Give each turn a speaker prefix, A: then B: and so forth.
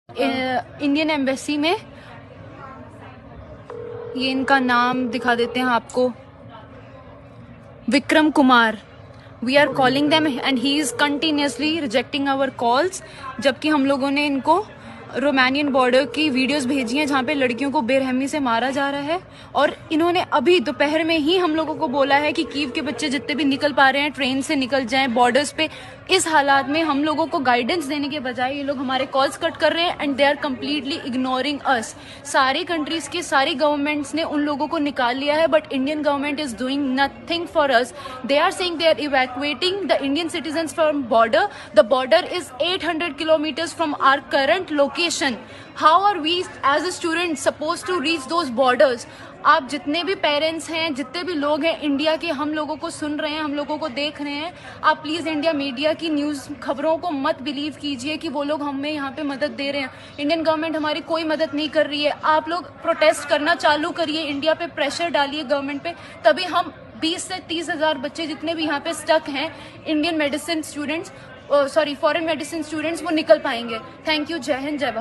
A: Indian embassy में। ये इनका नाम दिखा देते हैं आपको, Vikram Kumar. We are calling them and he is continuously rejecting our calls, जबकि हम लोगों ने इनको रोमानियन बॉर्डर की वीडियोस भेजी हैं जहाँ पे लड़कियों को बेरहमी से मारा जा रहा है। और इन्होंने अभी दोपहर में ही हम लोगों को बोला है कि कीव के बच्चे जितने भी निकल पा रहे हैं ट्रेन से निकल जाएं बॉर्डर्स पे। इस हालात में हम लोगों को गाइडेंस देने के बजाय ये लोग हमारे कॉल्स कट कर रहे हैं and they are completely ignoring us. सारी कंट्रीज की सारी गवर्नमेंट्स ने उन लोगों को निकाल लिया है, but Indian government is doing nothing for us. They are saying they are evacuating the Indian citizens from border. The border is 800 kilometres from our current location. How are we as a student supposed to reach those borders? आप जितने भी parents हैं, जितने भी लोग हैं India के, हम लोगों को सुन रहे हैं, हम लोगों को देख रहे हैं, आप प्लीज इंडिया मीडिया की न्यूज खबरों को मत बिलीव कीजिए कि वो लोग हमें यहाँ पे मदद दे रहे हैं। इंडियन गवर्नमेंट हमारी कोई मदद नहीं कर रही है। आप लोग प्रोटेस्ट करना चालू करिए, इंडिया पे प्रेशर डालिए गवर्नमेंट पे, तभी हम 20 से 30 हजार बच्चे जितने भी यहाँ पे स्टक हैं Indian medicine students, sorry foreign medicine students, वो निकल पाएंगे। Thank you. जय हिंद, जय भारत।